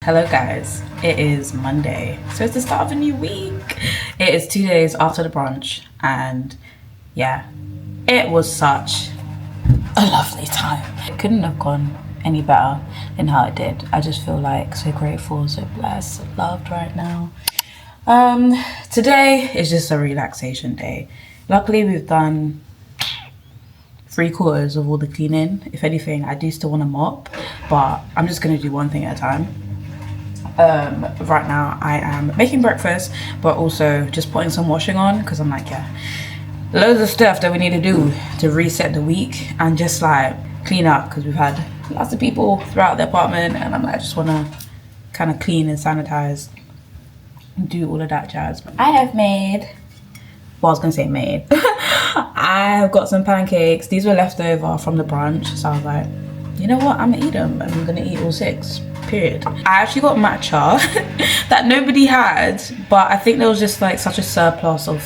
Hello guys, it is Monday, so it's the start of a new week. It is 2 days after the brunch, and yeah, it was such a lovely time. It couldn't have gone any better than how it did. I just feel like so grateful, so blessed, so loved right now. Today is just a relaxation day. Luckily we've done 3/4 of all the cleaning. If anything, I do still want to mop, but I'm just gonna do one thing at a time. Right now I am making breakfast, but also just putting some washing on because I'm like, yeah, loads of stuff that we need to do to reset the week and just like clean up, because we've had lots of people throughout the apartment, and I'm like, I just want to kind of clean and sanitize and do all of that jazz. I have made, well, I was gonna say made I've got some pancakes. These were left over from the brunch, so I was like, you know what, I'm gonna eat them, and I'm gonna eat all 6, period. I actually got matcha that nobody had, but I think there was just like such a surplus of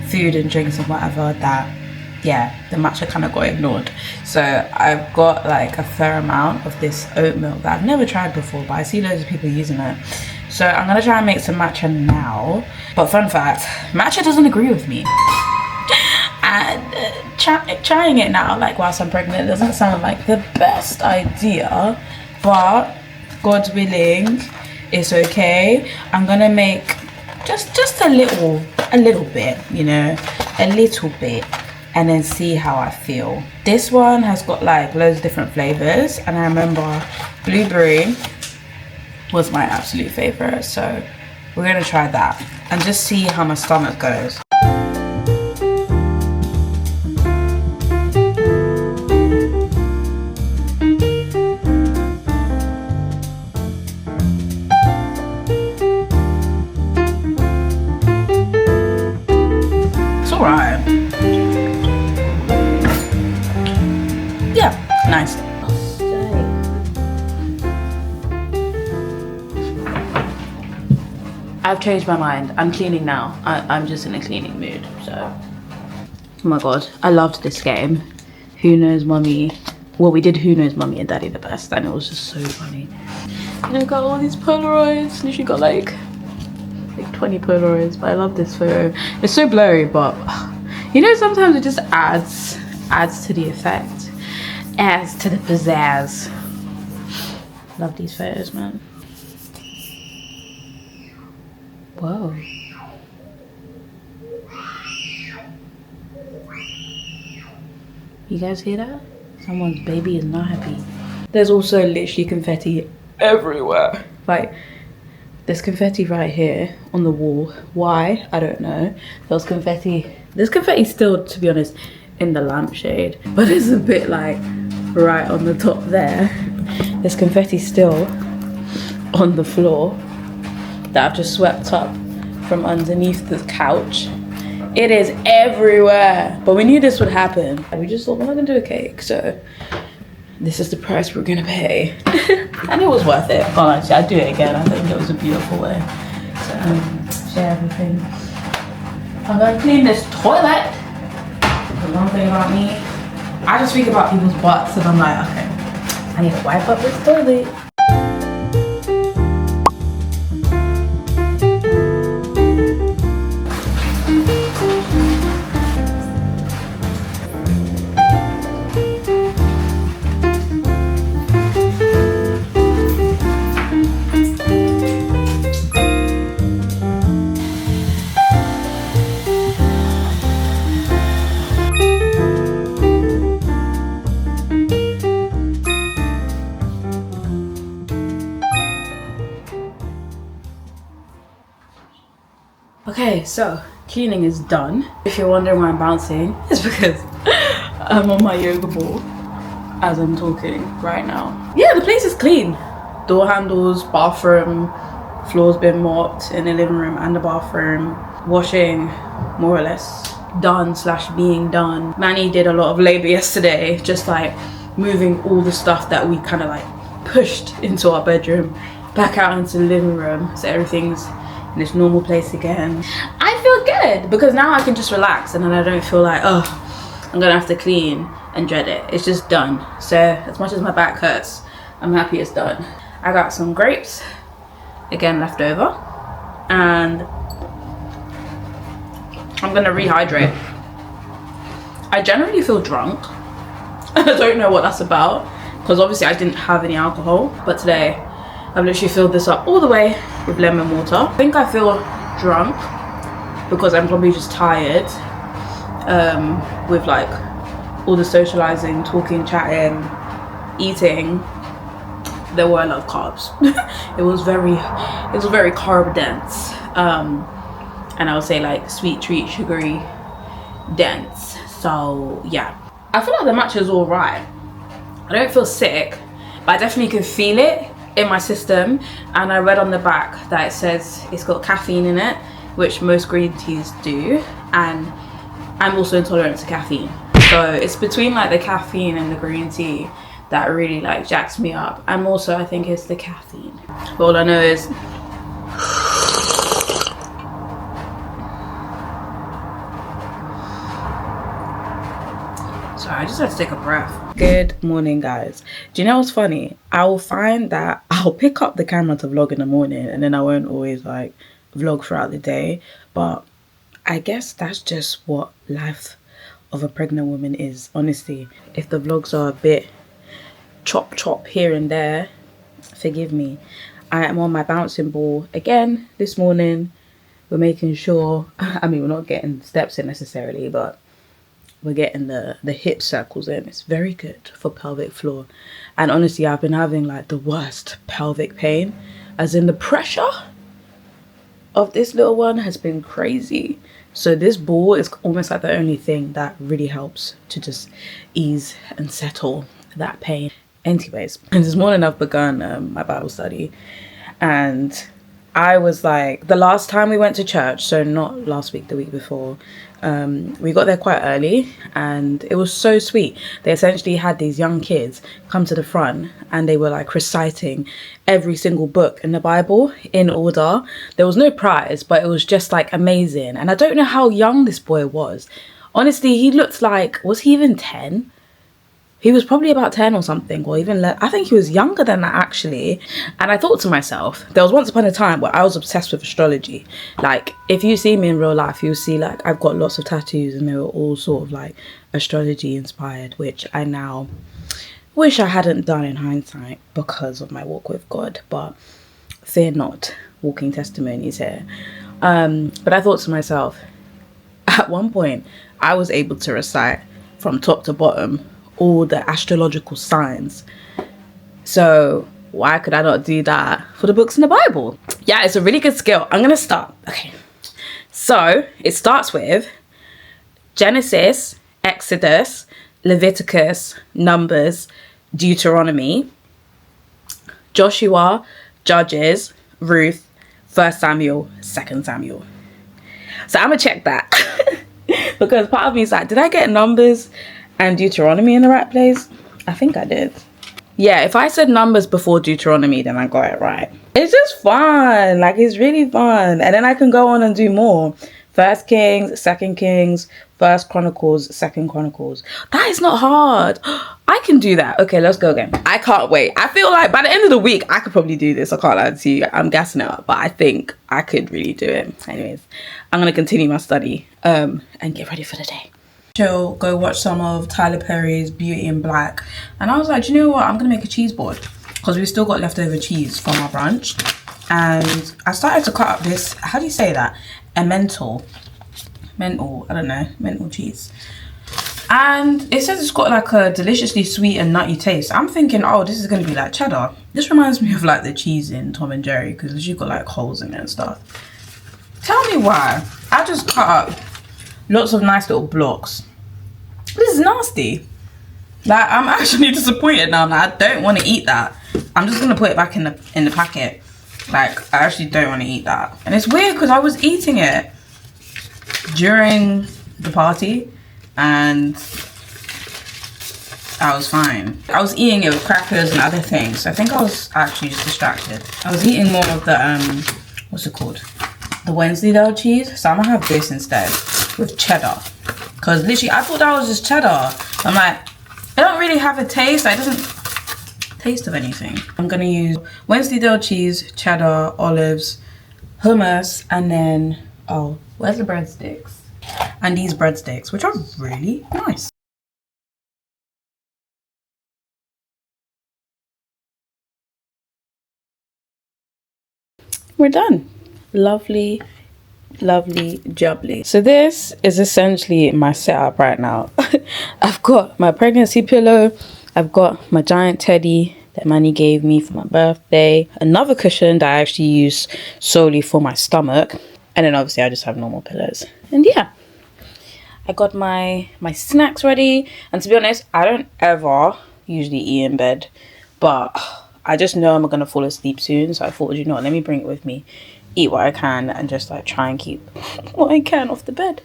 food and drinks and whatever that, yeah, the matcha kind of got ignored. So I've got like a fair amount of this oat milk that I've never tried before, but I see loads of people using it. So I'm gonna try and make some matcha now. But fun fact, matcha doesn't agree with me. And trying it now, like whilst I'm pregnant, doesn't sound like the best idea, but God willing, it's okay. I'm gonna make just a little bit, you know, a little bit, and then see how I feel. This one has got like loads of different flavors, and I remember blueberry was my absolute favorite, so we're gonna try that and just see how my stomach goes. Right. Yeah, nice. I've changed my mind. I'm cleaning now. I'm just in a cleaning mood, so. Oh my god, I loved this game. Who Knows Mummy. Well, we did Who Knows Mummy and Daddy the Best, and it was just so funny. And I got all these Polaroids, and she got like 20 Polaroids, but I love this photo. It's so blurry, but you know, sometimes it just adds to the effect, adds to the pizzazz. Love these photos, man. Whoa. You guys hear that? Someone's baby is not happy. There's also literally confetti everywhere. Like, there's confetti right here on the wall. Why? I don't know. There's confetti still, to be honest, in the lampshade, but it's a bit like right on the top there. There's confetti still on the floor that I've just swept up from underneath the couch. It is everywhere, but we knew this would happen. We just thought, we're not gonna do a cake, so this is the price we're gonna pay. And it was worth it. Honestly, I'd do it again. I think it was a beautiful way to share everything. I'm gonna clean this toilet. The one thing about me, I just think about people's butts and I'm like, okay, I need to wipe up this toilet. Okay, so cleaning is done. If you're wondering why I'm bouncing, it's because I'm on my yoga ball as I'm talking right now. Yeah, the place is clean. Door handles, bathroom, floor's been mopped in the living room and the bathroom. Washing, more or less, done / being done. Manny did a lot of labor yesterday, just like moving all the stuff that we kind of like pushed into our bedroom back out into the living room, so everything's in its normal place again. I feel good because now I can just relax, and then I don't feel like, oh, I'm gonna have to clean and dread it. It's just done. So as much as my back hurts, I'm happy it's done. I got some grapes again left over, and I'm gonna rehydrate. I generally feel drunk. I don't know what that's about, because obviously I didn't have any alcohol, but today I've literally filled this up all the way with lemon water. I think I feel drunk because I'm probably just tired with like all the socializing, talking, chatting, eating. There were a lot of carbs. it was very carb dense, and I would say like sweet treat, sugary dense. So yeah, I feel like the matcha is all right. I don't feel sick, but I definitely can feel it in my system. And I read on the back that it says it's got caffeine in it, which most green teas do, and I'm also intolerant to caffeine, so it's between like the caffeine and the green tea that really like jacks me up. And also I think it's the caffeine, but all I know is sorry, I just had to take a breath. Good morning, guys. Do you know what's funny? I will find that I'll pick up the camera to vlog in the morning, and then I won't always like vlog throughout the day. But I guess that's just what life of a pregnant woman is, honestly. If the vlogs are a bit chop here and there, forgive me. I am on my bouncing ball again this morning. We're making sure, I mean, we're not getting steps in necessarily, but we're getting the hip circles in. It's very good for pelvic floor. And honestly, I've been having like the worst pelvic pain, as in the pressure of this little one has been crazy. So this ball is almost like the only thing that really helps to just ease and settle that pain. Anyways, this morning I've begun my Bible study, and I was like, the last time we went to church, so not last week, the week before, we got there quite early, and it was so sweet. They essentially had these young kids come to the front, and they were like reciting every single book in the Bible in order. There was no prize, but it was just like amazing. And I don't know how young this boy was. Honestly, he looked like, was he even 10? He was probably about 10 or something, or even less. I think he was younger than that, actually. And I thought to myself, there was once upon a time where I was obsessed with astrology. Like, if you see me in real life, you'll see like I've got lots of tattoos, and they were all sort of like astrology inspired, which I now wish I hadn't done in hindsight because of my walk with God. But fear not, walking testimonies here. But I thought to myself, at one point, I was able to recite from top to bottom all the astrological signs. So why could I not do that for the books in the Bible? Yeah, it's a really good skill. I'm gonna start. Okay, so it starts with Genesis, Exodus, Leviticus, Numbers, Deuteronomy, Joshua, Judges, Ruth, 1 Samuel, 2 Samuel. So I'm gonna check that because part of me is like, did I get Numbers and Deuteronomy in the right place? I think I did. Yeah, if I said Numbers before Deuteronomy, then I got it right. It's just fun. Like, it's really fun. And then I can go on and do more. 1 Kings, 2 Kings, 1 Chronicles, 2 Chronicles. That is not hard. I can do that. Okay, let's go again. I can't wait. I feel like by the end of the week, I could probably do this. I can't lie to you. I'm gassing it up, but I think I could really do it. Anyways, I'm going to continue my study and get ready for the day. Chill, go watch some of Tyler Perry's Beauty in Black, and I was like, do you know what, I'm gonna make a cheese board because we've still got leftover cheese from our brunch. And I started to cut up this, how do you say that, mental, I don't know, mental cheese, and it says it's got like a deliciously sweet and nutty taste. I'm thinking, oh, this is gonna be like cheddar. This reminds me of like the cheese in Tom and Jerry, because you've got like holes in it and stuff. Tell me why I just cut up lots of nice little blocks. This is nasty. Like, I'm actually disappointed now. Like, I don't want to eat that. I'm just gonna put it back in the packet. Like, I actually don't want to eat that. And it's weird because I was eating it during the party and I was fine. I was eating it with crackers and other things. I think I was actually just distracted. I was eating more of the what's it called, the Wensleydale cheese. So I'm gonna have this instead with cheddar, because literally I thought that was just cheddar. I'm like, it don't really have a taste. Like, it doesn't taste of anything. I'm gonna use Wednesday cheese, cheddar, olives, hummus, and then, oh, where's the breadsticks? And these breadsticks, which are really nice. We're done. Lovely, lovely jubbly. So this is essentially my setup right now. I've got my pregnancy pillow, I've got my giant teddy that Manny gave me for my birthday, another cushion that I actually use solely for my stomach, and then obviously I just have normal pillows. And yeah, I got my snacks ready. And to be honest, I don't ever usually eat in bed, but I just know I'm gonna fall asleep soon, so I thought, you know what, let me bring it with me, eat what I can, and just like try and keep what I can off the bed.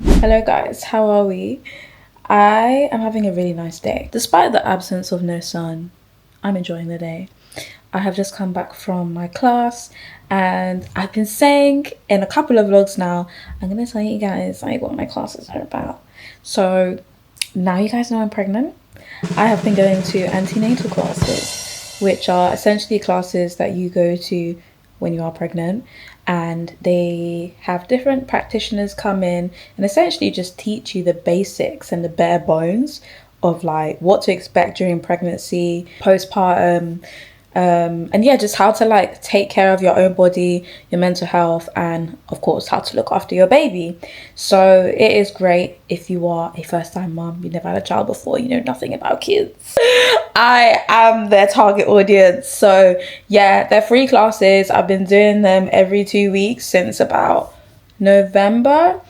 Hello guys, how are we? I am having a really nice day. Despite the absence of no sun, I'm enjoying the day. I have just come back from my class, and I've been saying in a couple of vlogs now, I'm gonna tell you guys like what my classes are about. So now you guys know I'm pregnant. I have been going to antenatal classes, which are essentially classes that you go to when you are pregnant, and they have different practitioners come in and essentially just teach you the basics and the bare bones of like what to expect during pregnancy, postpartum, and yeah, just how to like take care of your own body, your mental health, and of course how to look after your baby. So it is great if you are a first-time mom, you never had a child before, you know nothing about kids. I am their target audience. So yeah, they're free classes. I've been doing them every 2 weeks since about November,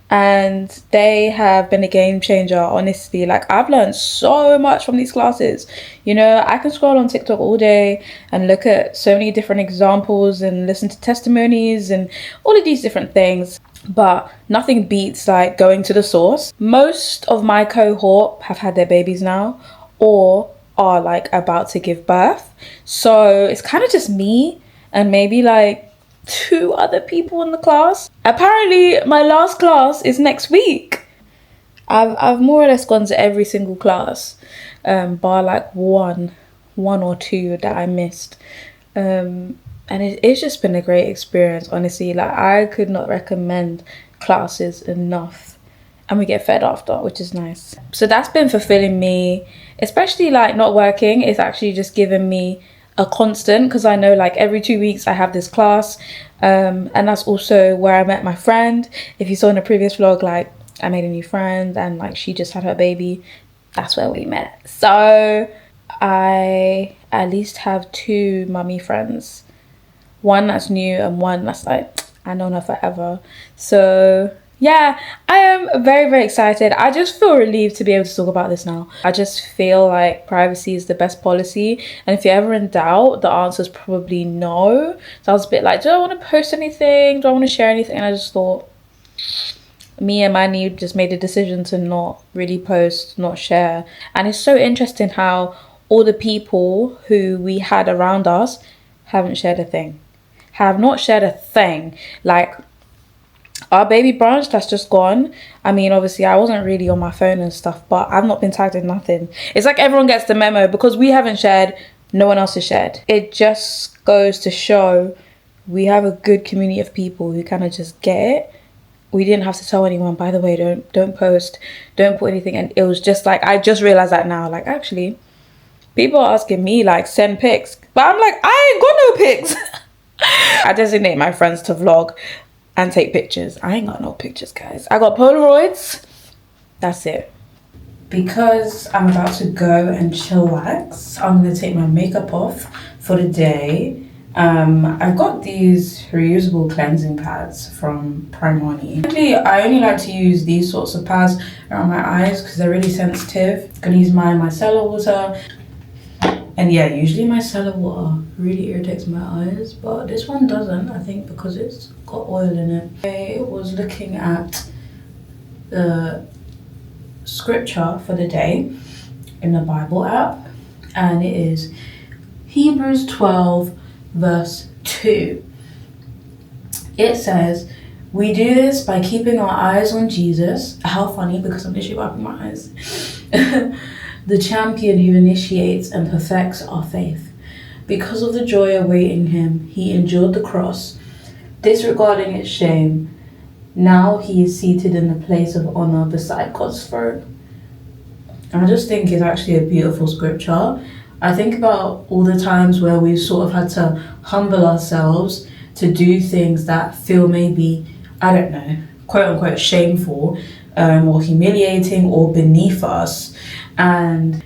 and they have been a game changer. Honestly, like I've learned so much from these classes. You know, I can scroll on TikTok all day and look at so many different examples and listen to testimonies and all of these different things, but nothing beats like going to the source. Most of my cohort have had their babies now or are like about to give birth, so it's kind of just me and maybe like 2 other people in the class. Apparently my last class is next week. I've more or less gone to every single class, bar like one or two that I missed, and it's just been a great experience, honestly. Like I could not recommend classes enough, and we get fed after, which is nice. So that's been fulfilling me, especially like not working. It's actually just given me a constant, because I know like every 2 weeks I have this class, and that's also where I met my friend. If you saw in the previous vlog, like I made a new friend and like she just had her baby. That's where we met. So I at least have 2 mummy friends, one that's new and one that's like I known her forever. So yeah, I am very, very excited. I just feel relieved to be able to talk about this now. I just feel like privacy is the best policy, and if you're ever in doubt, the answer is probably no. So I was a bit like, do I want to post anything? Do I want to share anything? And I just thought, me and Manny just made a decision to not really post, not share. And it's so interesting how all the people who we had around us haven't shared a thing. Have not shared a thing. Like our baby brunch that's just gone, I mean obviously I wasn't really on my phone and stuff, but I've not been tagged in nothing. It's like everyone gets the memo. Because we haven't shared, no one else has shared. It just goes to show we have a good community of people who kind of just get it. We didn't have to tell anyone, by the way, don't post, don't put anything. And it was just like, I just realized that now, like actually people are asking me like send pics, but I'm like, I ain't got no pics. I designate my friends to vlog and take pictures. I ain't got no pictures, guys. I got Polaroids. That's it. Because I'm about to go and chillax, I'm gonna take my makeup off for the day. I've got these reusable cleansing pads from Primoni. Actually, I only like to use these sorts of pads around my eyes because they're really sensitive. I'm gonna use my micellar water. And yeah, usually my micellar water really irritates my eyes, but this one doesn't, I think because it's got oil in it. I was looking at the scripture for the day in the Bible app, and it is Hebrews 12 verse 2. It says, we do this by keeping our eyes on Jesus. How funny, because I'm literally wiping my eyes. the champion who initiates and perfects our faith. Because of the joy awaiting him, he endured the cross, disregarding its shame. Now he is seated in the place of honor beside God's throne. And I just think it's actually a beautiful scripture. I think about all the times where we've sort of had to humble ourselves to do things that feel maybe, I don't know, quote unquote shameful, or humiliating or beneath us. And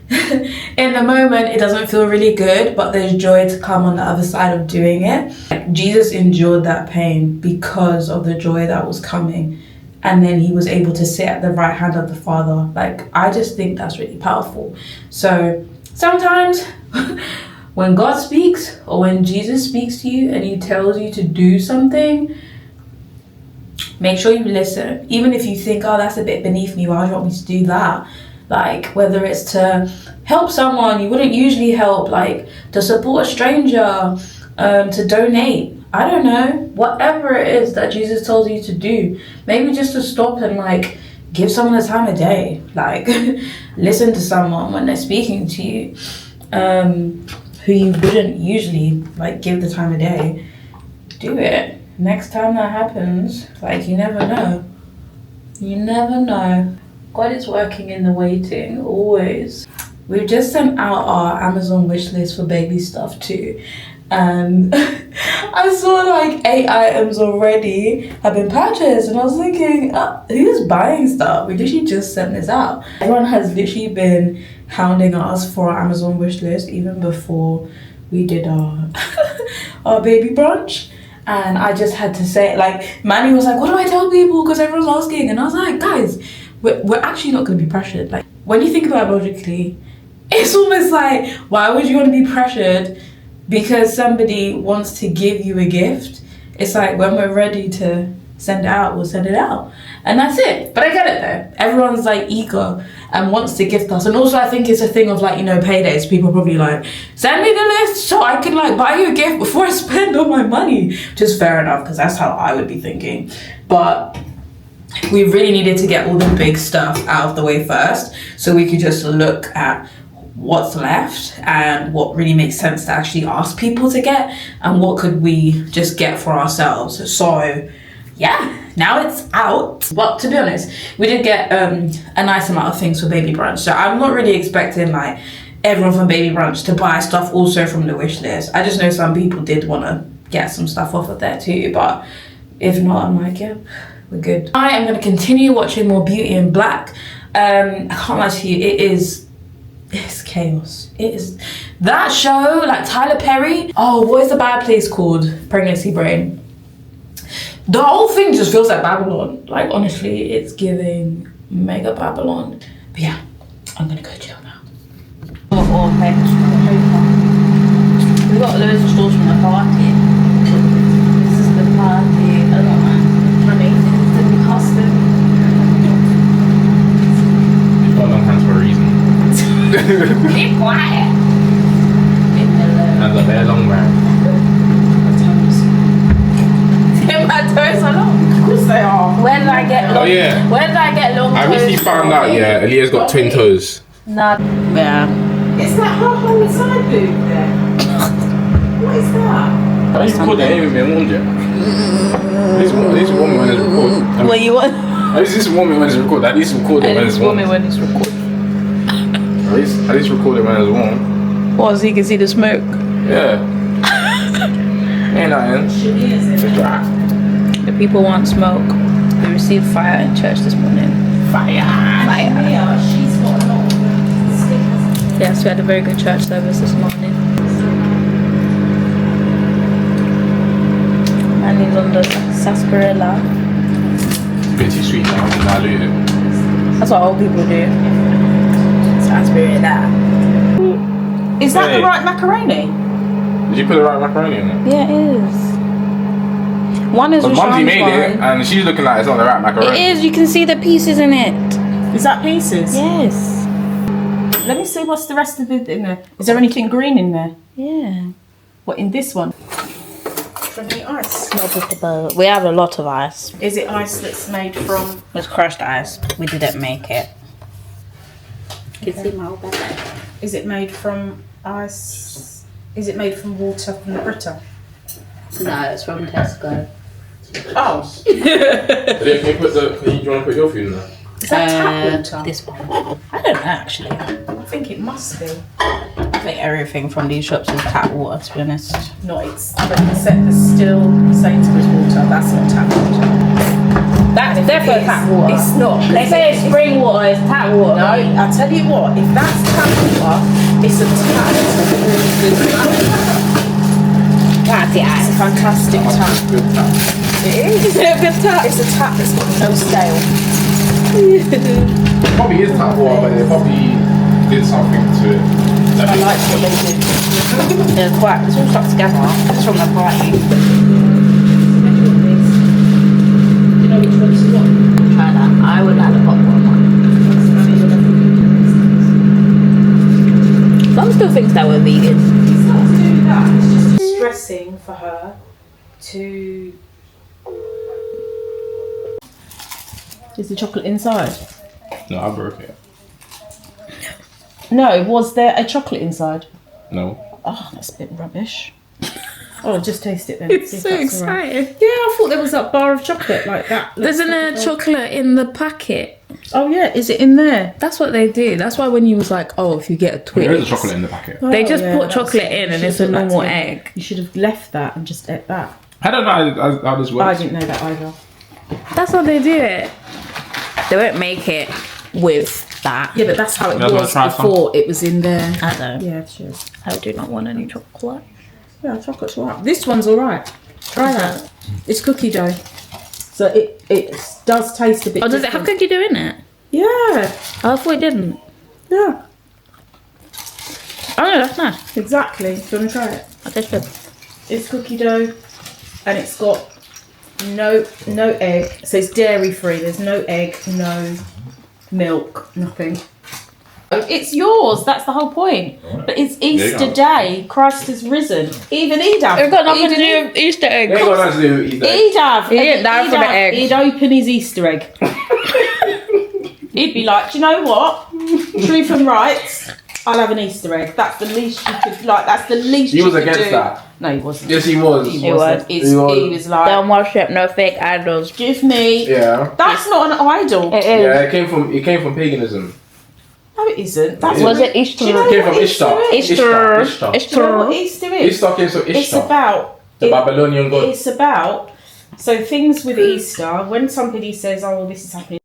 in the moment it doesn't feel really good, but there's joy to come on the other side of doing it. Like, Jesus endured that pain because of the joy that was coming, and then he was able to sit at the right hand of the Father. Like, I just think that's really powerful. So sometimes when God speaks, or when Jesus speaks to you and he tells you to do something, make sure you listen. Even if you think, oh, that's a bit beneath me, why do you want me to do that? Like, whether it's to help someone you wouldn't usually help, like to support a stranger, to donate, I don't know, whatever it is that Jesus tells you to do. Maybe just to stop and like give someone the time of day, like listen to someone when they're speaking to you, who you wouldn't usually like give the time of day. Do it. Next time that happens, like, you never know. You never know. God is working in the waiting, always. We've just sent out our Amazon wish list for baby stuff too. And I saw like 8 items already have been purchased, and I was thinking, who's buying stuff? We literally just sent this out. Everyone has literally been hounding us for our Amazon wish list even before we did our our baby brunch. And I just had to say, like, Manny was like, what do I tell people? Because everyone's asking. And I was like, guys, we're actually not going to be pressured. Like, when you think about it logically, it's almost like, why would you want to be pressured because somebody wants to give you a gift? It's like, when we're ready to send it out, we'll send it out. And that's it. But I get it though. Everyone's like eager and wants to gift us. And also I think it's a thing of like, you know, paydays. People are probably like, send me the list so I can like buy you a gift before I spend all my money. Which is fair enough, because that's how I would be thinking. But we really needed to get all the big stuff out of the way first, so we could just look at what's left and what really makes sense to actually ask people to get, and what could we just get for ourselves. So yeah, now it's out. But to be honest, we did get a nice amount of things for baby brunch, so I'm not really expecting like everyone from baby brunch to buy stuff also from the wish list. I just know some people did want to get some stuff off of there too, but if not, I'm like, yeah, we're good. I am going to continue watching more Beauty in Black. I can't lie to you, it's chaos. It is that show, like Tyler Perry. Oh, what is the bad place called? Pregnancy Brain. The whole thing just feels like Babylon. Like, honestly, it's giving mega Babylon. But yeah, I'm gonna go chill now. Okay. We got loads of stores from the party. This is the party. I don't know. Amazing. It's gonna be custom. You've got long hands for a reason. Be quiet. Hands are very long, man. My toes are long. Of course they are. Where did I get long? Oh yeah. Where did I get long toes? I recently found out, yeah, Aaliyah's got twin toes. Nah. Yeah. Is that her whole side boob there? What is that? I used to record that ain't even been warned yet. This woman when it's recorded. What you want? At least this woman when it's recorded. At least record it when it's warm. When it's recorded. At least record it when it's warm. What, so you can see the smoke? Yeah. Ain't nothing. It's dry. The people want smoke. We received fire in church this morning. Fire. Yeah, she's got a lot of stickers. Yes, we had a very good church service this morning. Manny's on the sarsaparilla. It's a bit too sweet now. I'm dilute it. That's what old people do. Sarsaparilla. Is that Hey. the right macaroni? Did you put the right macaroni in it? Yeah, it is. One is But Mumsy Rashawn's made it, one. and she's looking like it's not the right macaroni. It is. You can see the pieces in it. Is that pieces? Yes. Let me see what's the rest of it in there. Is there anything green in there? Yeah. What, in this one? From the ice. Not just about. We have a lot of ice. Is it ice that's made from... It's crushed ice. We didn't make it. You can see my whole back. Is it made from ice? Is it made from water from the Brita? No, it's from Tesco. Oh. Do you want to put your food in there? Is that tap water? This one. I don't know actually. I think it must be. I think everything from these shops is tap water, to be honest. No, it's still Sainsbury's water. That's not tap water. That's definitely tap water. It's not. They say it's spring water, it's tap water. No, I tell you what. If that's tap water, it's a tap. It's a really good tap. That's it. It's a fantastic tap. Good tap. It is. Is it a good tap? It's a tap that's got no scale. Probably is tap water, but they probably did something to it. I like what they did. They're quite, it's all stuck together. It's from the party. You know which ones you want? Try that. I would like the popcorn one. Some still thinks that we're vegan. It's not to do with that. It's just stressing for her to. Is the chocolate inside? No, I broke it. No, was there a chocolate inside? No. Oh, that's a bit rubbish. Oh, just taste it then. It's see if so that's all right. exciting. Yeah, I thought there was that bar of chocolate like that. There's a chocolate in the packet. Oh yeah, is it in there? That's what they do. That's why when you was like, oh, if you get a Twix, There is a chocolate in the packet. they just Oh, yeah, put that's- chocolate in and you it's should a have put that normal together. egg. You should have left that and just ate that. I don't know how this I works. didn't know that either. That's how they do it. They won't make it with that. Yeah, but that's how it You guys wanna was try some? before it was in there. I don't. Yeah, cheers. I do not want any chocolate. Yeah, chocolate's alright. This one's alright. Try that. It's cookie dough. So it does taste a bit Oh, does it have different. cookie dough in it? Yeah. Oh, I thought it didn't. Yeah. Oh no, that's nice. Exactly. Do you want to try it? I taste good. It's cookie dough and it's got no egg. So it's dairy free. There's no egg, no milk, nothing. It's yours. That's the whole point. But it's Easter go. Day. Christ has risen. Even Edab. It's got nothing to do with Easter They eggs. ain't got nothing to do with either. Edab. He didn't die for the eggs. He'd open his Easter egg. He'd be like, do you know what? Truth and rights. I'll have an Easter egg. That's the least you could like. That's the least He you was could against do. that. No, he wasn't. Yes, he was. He wasn't. He was like, Don't worship no fake idols. give me. Yeah. That's not an idol. It is. Yeah, it came from paganism. No, it isn't. That's It Was is. it Easter? Do you know It came what from Ishtar. Easter is? Ishtar. Do you know what Easter is? Ishtar came from It's Ishtar. about. The Babylonian god. It's about. So things with Easter, when somebody says, "Oh, this is happening,"